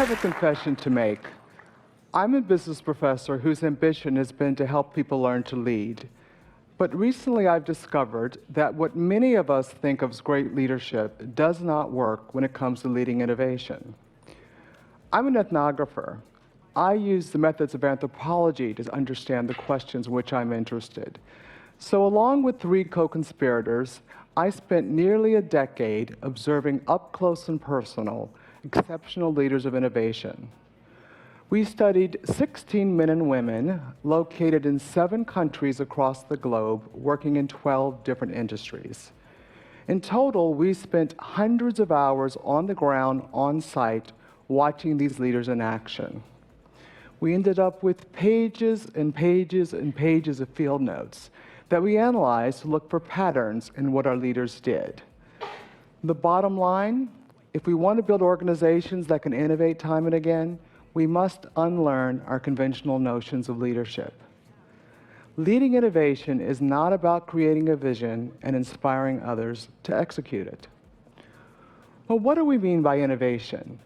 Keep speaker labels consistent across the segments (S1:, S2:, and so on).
S1: have a confession to make. I'm a business professor whose ambition has been to help people learn to lead. But recently I've discovered that what many of us think of as great leadership does not work when it comes to leading innovation. I'm an ethnographer. I use the methods of anthropology to understand the questions in which I'm interested. So along with 3 co-conspirators, I spent nearly a decade observing up close and personal exceptional leaders of innovation. We studied 16 men and women located in 7 countries across the globe, working in 12 different industries. In total, we spent hundreds of hours on the ground, on site, watching these leaders in action. We ended up with pages and pages and pages of field notes that we analyzed to look for patterns in what our leaders did. The bottom line, if we want to build organizations that can innovate time and again, we must unlearn our conventional notions of leadership. Leading innovation is not about creating a vision and inspiring others to execute it. Well, what do we mean by innovation?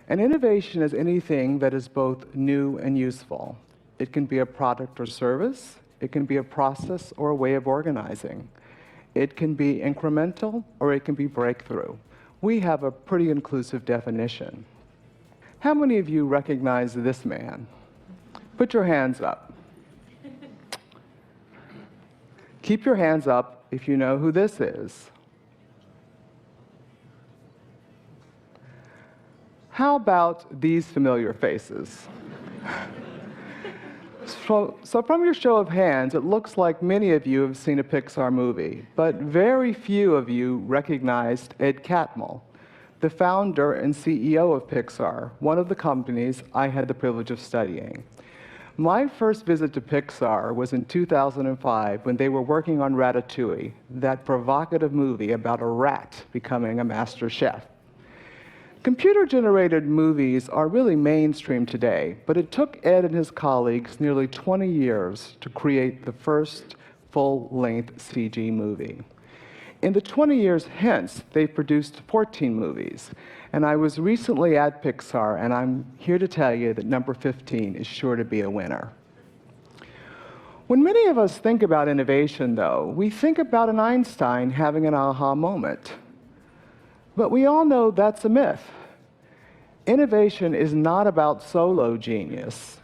S1: An innovation is anything that is both new and useful. It can be a product or service. It can be a process or a way of organizing. It can be incremental or it can be breakthrough. We have a pretty inclusive definition. How many of you recognize this man? Put your hands up. Keep your hands up if you know who this is. How about these familiar faces? So from your show of hands, it looks like many of you have seen a Pixar movie, but very few of you recognized Ed Catmull, the founder and CEO of Pixar, one of the companies I had the privilege of studying. My first visit to Pixar was in 2005 when they were working on Ratatouille, that provocative movie about a rat becoming a master chef. Computer-generated movies are really mainstream today, but it took Ed and his colleagues nearly 20 years to create the first full-length CG movie. In the 20 years hence, they've produced 14 movies. And I was recently at Pixar, and I'm here to tell you that number 15 is sure to be a winner. When many of us think about innovation, though, we think about an Einstein having an aha moment. But we all know that's a myth. Innovation is not about solo genius.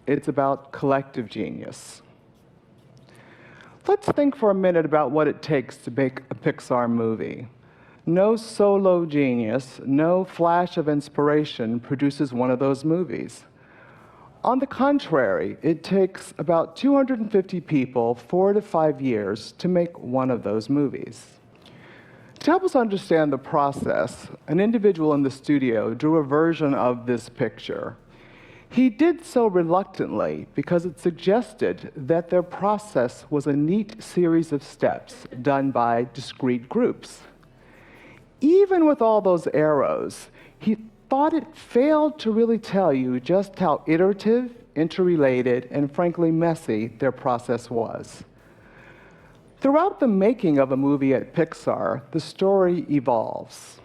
S1: It's about collective genius. Let's think for a minute about what it takes to make a Pixar movie. No solo genius, no flash of inspiration produces one of those movies. On the contrary, it takes about 250 people, 4 to 5 years, to make one of those movies. To help us understand the process, an individual in the studio drew a version of this picture. He did so reluctantly because it suggested that their process was a neat series of steps done by discrete groups. Even with all those arrows, he thought it failed to really tell you just how iterative, interrelated, and frankly messy their process was. Throughout the making of a movie at Pixar, the story evolves.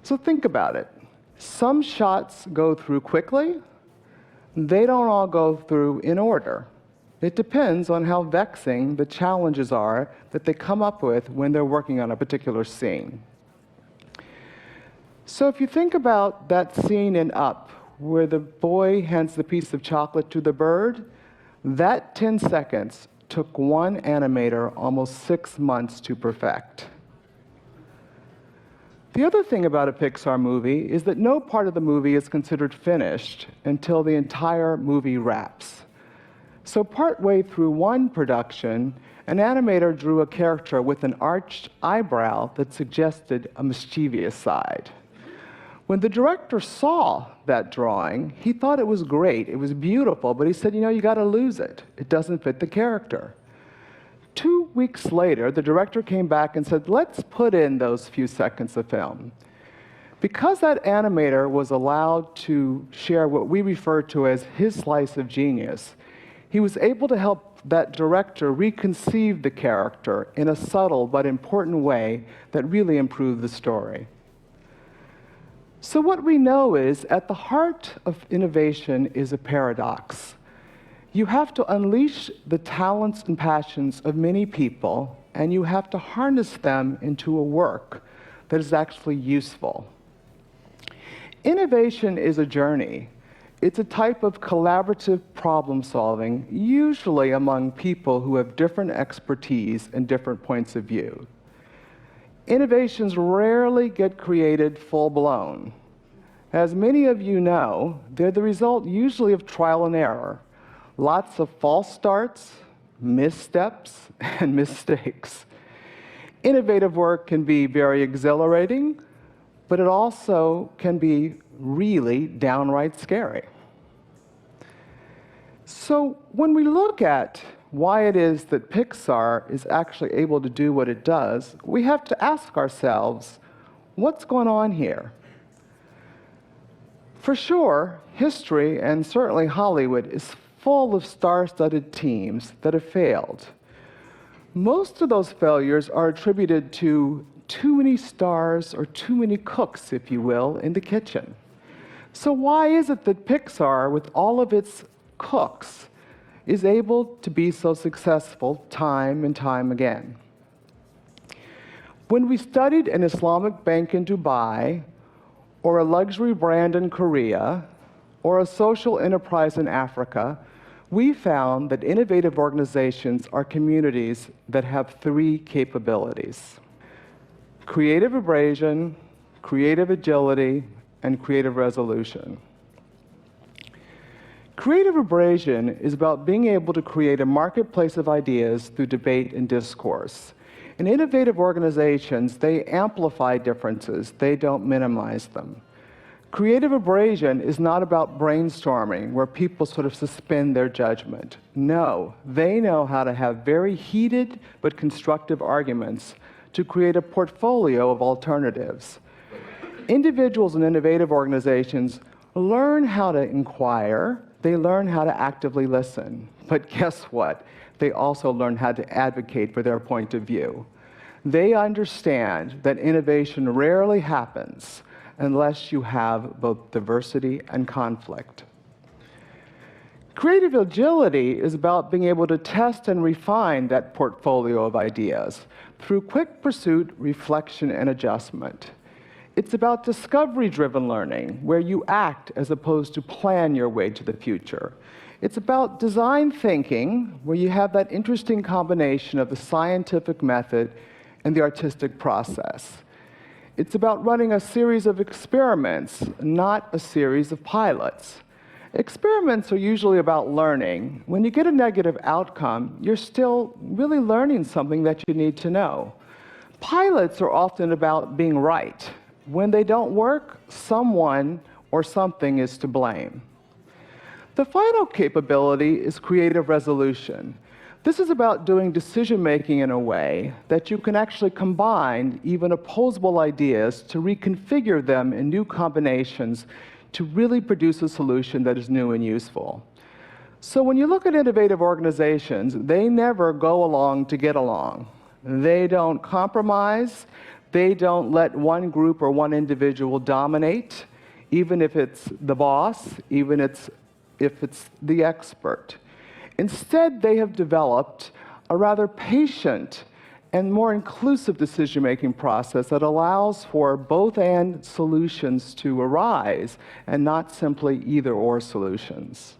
S1: So think about it. Some shots go through quickly. They don't all go through in order. It depends on how vexing the challenges are that they come up with when they're working on a particular scene. So if you think about that scene in Up, where the boy hands the piece of chocolate to the bird, that 10 seconds took one animator almost 6 months to perfect. The other thing about a Pixar movie is that no part of the movie is considered finished until the entire movie wraps. So partway through one production, an animator drew a character with an arched eyebrow that suggested a mischievous side. When the director saw that drawing, he thought it was great, it was beautiful, but he said, you gotta lose it. It doesn't fit the character. 2 weeks later, the director came back and said, let's put in those few seconds of film. Because that animator was allowed to share what we refer to as his slice of genius, he was able to help that director reconceive the character in a subtle but important way that really improved the story. So what we know is, at the heart of innovation is a paradox. You have to unleash the talents and passions of many people, and you have to harness them into a work that is actually useful. Innovation is a journey. It's a type of collaborative problem solving, usually among people who have different expertise and different points of view. Innovations rarely get created full-blown. As many of you know, they're the result usually of trial and error. Lots of false starts, missteps, and mistakes. Innovative work can be very exhilarating, but it also can be really downright scary. So when we look at why it is that Pixar is actually able to do what it does, we have to ask ourselves, what's going on here? For sure, history, and certainly Hollywood, is full of star-studded teams that have failed. Most of those failures are attributed to too many stars or too many cooks, if you will, in the kitchen. So why is it that Pixar, with all of its cooks, is able to be so successful time and time again? When we studied an Islamic bank in Dubai, or a luxury brand in Korea, or a social enterprise in Africa, we found that innovative organizations are communities that have three capabilities: creative abrasion, creative agility, and creative resolution. Creative abrasion is about being able to create a marketplace of ideas through debate and discourse. In innovative organizations, they amplify differences, they don't minimize them. Creative abrasion is not about brainstorming, where people sort of suspend their judgment. No, they know how to have very heated but constructive arguments to create a portfolio of alternatives. Individuals in innovative organizations learn how to inquire, they learn how to actively listen. But guess what? They also learn how to advocate for their point of view. They understand that innovation rarely happens unless you have both diversity and conflict. Creative agility is about being able to test and refine that portfolio of ideas through quick pursuit, reflection, and adjustment. It's about discovery-driven learning, where you act as opposed to plan your way to the future. It's about design thinking, where you have that interesting combination of the scientific method and the artistic process. It's about running a series of experiments, not a series of pilots. Experiments are usually about learning. When you get a negative outcome, you're still really learning something that you need to know. Pilots are often about being right. When they don't work, someone or something is to blame. The final capability is creative resolution. This is about doing decision-making in a way that you can actually combine even opposable ideas to reconfigure them in new combinations to really produce a solution that is new and useful. So when you look at innovative organizations, they never go along to get along. They don't compromise. They don't let one group or one individual dominate, even if it's the boss, even if it's the expert. Instead, they have developed a rather patient and more inclusive decision-making process that allows for both-and solutions to arise and not simply either-or solutions.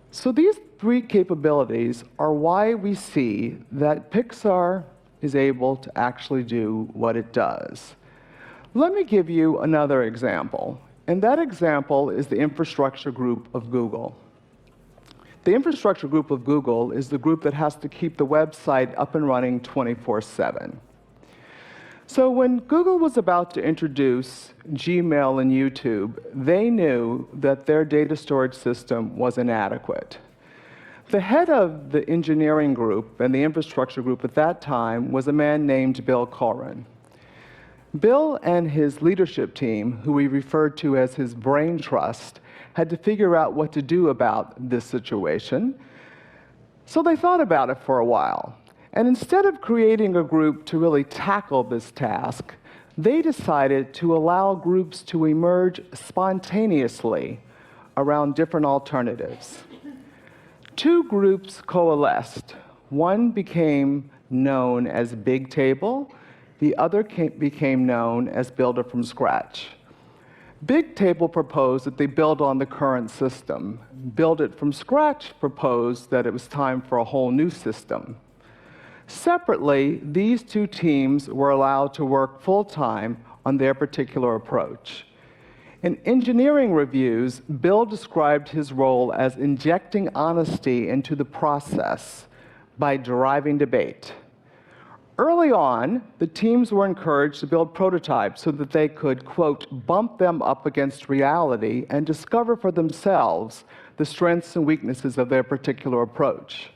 S1: So these three capabilities are why we see that Pixar is able to actually do what it does. Let me give you another example, and that example is the infrastructure group of Google. The infrastructure group of Google is the group that has to keep the website up and running 24/7. So when Google was about to introduce Gmail and YouTube, they knew that their data storage system was inadequate. The head of the engineering group and the infrastructure group at that time was a man named Bill Corrin. Bill and his leadership team, who we referred to as his brain trust, had to figure out what to do about this situation. So they thought about it for a while. And instead of creating a group to really tackle this task, they decided to allow groups to emerge spontaneously around different alternatives. Two groups coalesced. One became known as Big Table, the other became known as Builder from Scratch. Big Table proposed that they build on the current system. Build It from Scratch proposed that it was time for a whole new system. Separately, these two teams were allowed to work full-time on their particular approach. In engineering reviews, Bill described his role as injecting honesty into the process by driving debate. Early on, the teams were encouraged to build prototypes so that they could, quote, bump them up against reality and discover for themselves the strengths and weaknesses of their particular approach.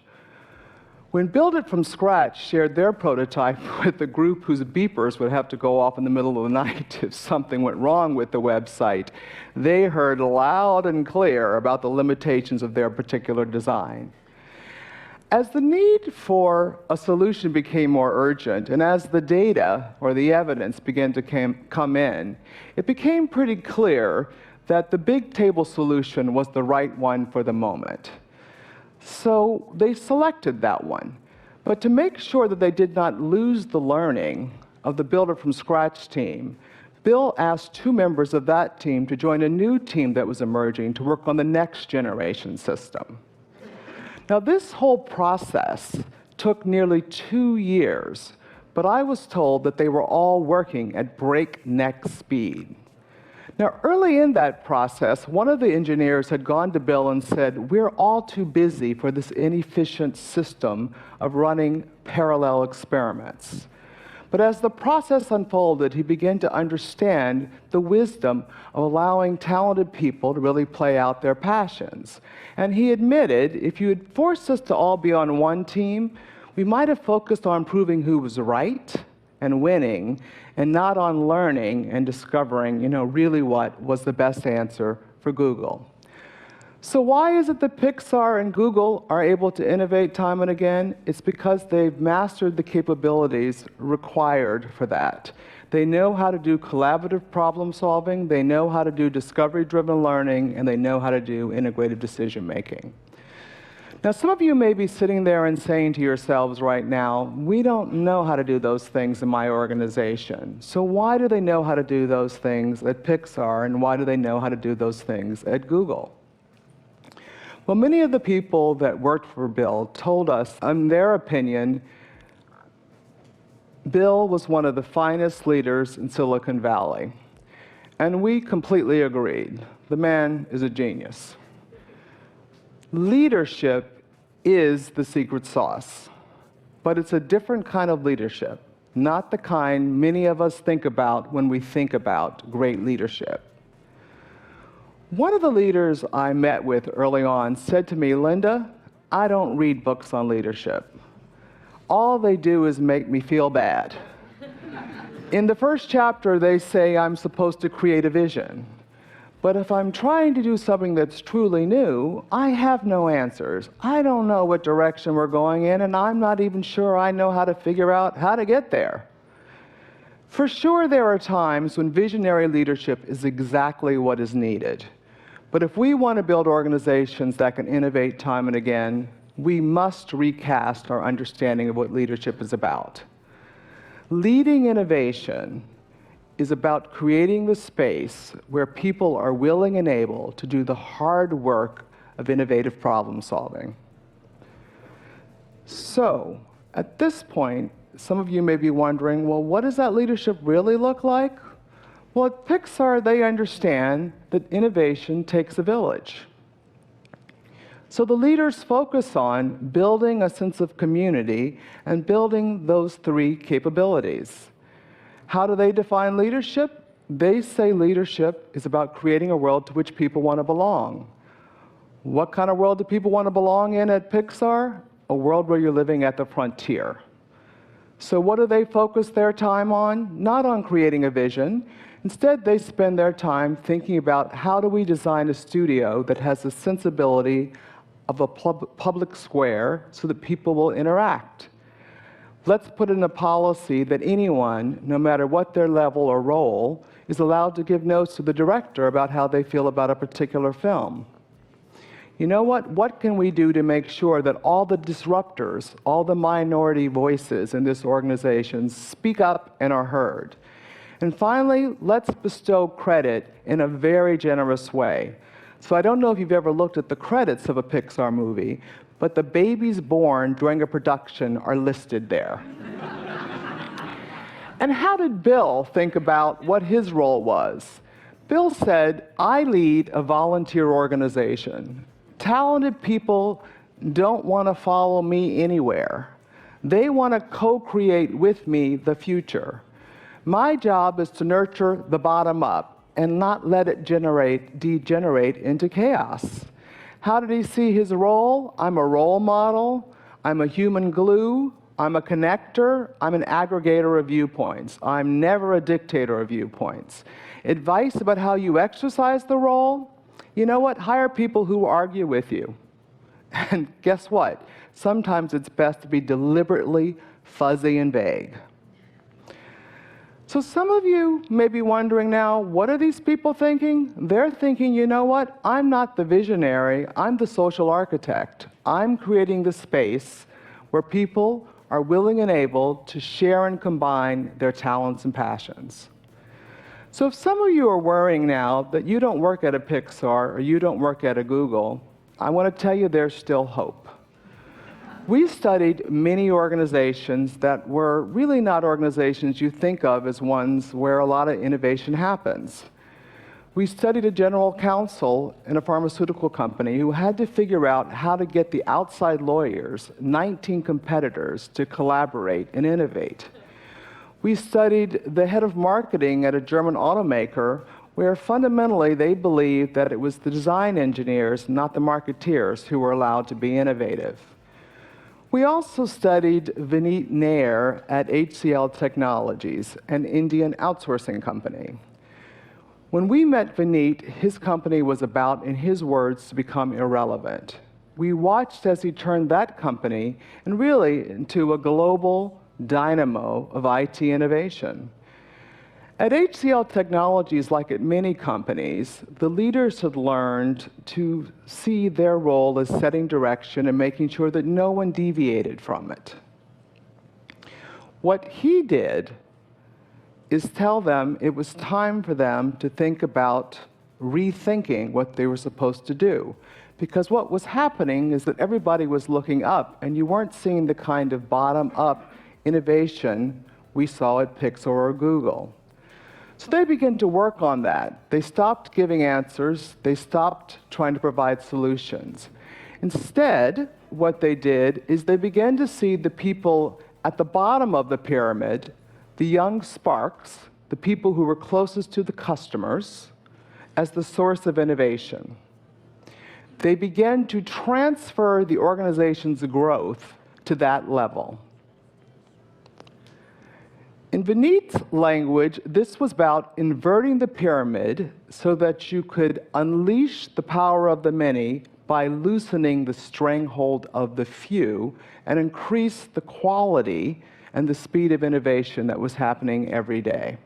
S1: When Build It from Scratch shared their prototype with the group whose beepers would have to go off in the middle of the night if something went wrong with the website, they heard loud and clear about the limitations of their particular design. As the need for a solution became more urgent, and as the data or the evidence began to come in, it became pretty clear that the Big Table solution was the right one for the moment. So they selected that one. But to make sure that they did not lose the learning of the Builder from Scratch team, Bill asked two members of that team to join a new team that was emerging to work on the next generation system. Now, this whole process took nearly 2 years, but I was told that they were all working at breakneck speed. Now, early in that process, one of the engineers had gone to Bill and said, "We're all too busy for this inefficient system of running parallel experiments." But as the process unfolded, he began to understand the wisdom of allowing talented people to really play out their passions. And he admitted, if you had forced us to all be on one team, we might have focused on proving who was right and winning, and not on learning and discovering, really what was the best answer for Google. So why is it that Pixar and Google are able to innovate time and again? It's because they've mastered the capabilities required for that. They know how to do collaborative problem solving, they know how to do discovery-driven learning, and they know how to do integrated decision-making. Now, some of you may be sitting there and saying to yourselves right now, we don't know how to do those things in my organization. So why do they know how to do those things at Pixar, and why do they know how to do those things at Google? Well, many of the people that worked for Bill told us, in their opinion, Bill was one of the finest leaders in Silicon Valley. And we completely agreed. The man is a genius. Leadership is the secret sauce, but it's a different kind of leadership, not the kind many of us think about when we think about great leadership. One of the leaders I met with early on said to me, "Linda, I don't read books on leadership. All they do is make me feel bad. In the first chapter, they say I'm supposed to create a vision. But if I'm trying to do something that's truly new, I have no answers. I don't know what direction we're going in, and I'm not even sure I know how to figure out how to get there." For sure, there are times when visionary leadership is exactly what is needed. But if we want to build organizations that can innovate time and again, we must recast our understanding of what leadership is about. Leading innovation is about creating the space where people are willing and able to do the hard work of innovative problem solving. So, at this point, some of you may be wondering, well, what does that leadership really look like? Well, at Pixar, they understand that innovation takes a village. So the leaders focus on building a sense of community and building those three capabilities. How do they define leadership? They say leadership is about creating a world to which people want to belong. What kind of world do people want to belong in at Pixar? A world where you're living at the frontier. So what do they focus their time on? Not on creating a vision. Instead, they spend their time thinking about how do we design a studio that has the sensibility of a public square so that people will interact. Let's put in a policy that anyone, no matter what their level or role, is allowed to give notes to the director about how they feel about a particular film. You know what? What can we do to make sure that all the disruptors, all the minority voices in this organization speak up and are heard? And finally, let's bestow credit in a very generous way. So I don't know if you've ever looked at the credits of a Pixar movie, but the babies born during a production are listed there. And how did Bill think about what his role was? Bill said, I lead a volunteer organization. Talented people don't want to follow me anywhere. They want to co-create with me the future. My job is to nurture the bottom up and not let it degenerate into chaos. How did he see his role? I'm a role model. I'm a human glue. I'm a connector. I'm an aggregator of viewpoints. I'm never a dictator of viewpoints. Advice about how you exercise the role? You know what? Hire people who argue with you. And guess what? Sometimes it's best to be deliberately fuzzy and vague. So some of you may be wondering now, what are these people thinking? They're thinking, you know what? I'm not the visionary. I'm the social architect. I'm creating the space where people are willing and able to share and combine their talents and passions. So if some of you are worrying now that you don't work at a Pixar or you don't work at a Google, I want to tell you there's still hope. We studied many organizations that were really not organizations you think of as ones where a lot of innovation happens. We studied a general counsel in a pharmaceutical company who had to figure out how to get the outside lawyers, 19 competitors, to collaborate and innovate. We studied the head of marketing at a German automaker where fundamentally they believed that it was the design engineers, not the marketeers, who were allowed to be innovative. We also studied Vineet Nair at HCL Technologies, an Indian outsourcing company. When we met Vineet, his company was about, in his words, to become irrelevant. We watched as he turned that company and really into a global dynamo of IT innovation. At HCL Technologies, like at many companies, the leaders had learned to see their role as setting direction and making sure that no one deviated from it. What he did is tell them it was time for them to think about rethinking what they were supposed to do. Because what was happening is that everybody was looking up, and you weren't seeing the kind of bottom-up innovation we saw at Pixar or Google. So they began to work on that. They stopped giving answers. They stopped trying to provide solutions. Instead, what they did is they began to see the people at the bottom of the pyramid, the young sparks, the people who were closest to the customers, as the source of innovation. They began to transfer the organization's growth to that level. In Vineet's language, this was about inverting the pyramid so that you could unleash the power of the many by loosening the stranglehold of the few and increase the quality and the speed of innovation that was happening every day.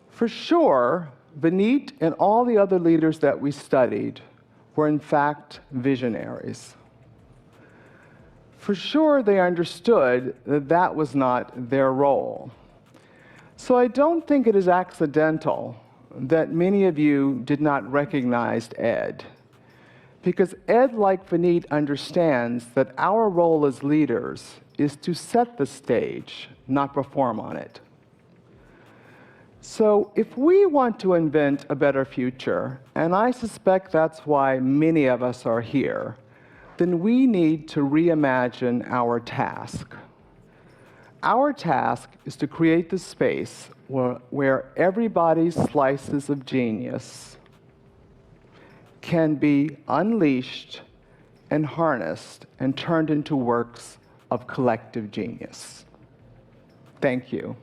S1: For sure, Vineet and all the other leaders that we studied were in fact visionaries. For sure, they understood that that was not their role. So I don't think it is accidental that many of you did not recognize Ed. Because Ed, like Vineet, understands that our role as leaders is to set the stage, not perform on it. So if we want to invent a better future, and I suspect that's why many of us are here, then we need to reimagine our task. Our task is to create the space where everybody's slices of genius can be unleashed and harnessed and turned into works of collective genius. Thank you.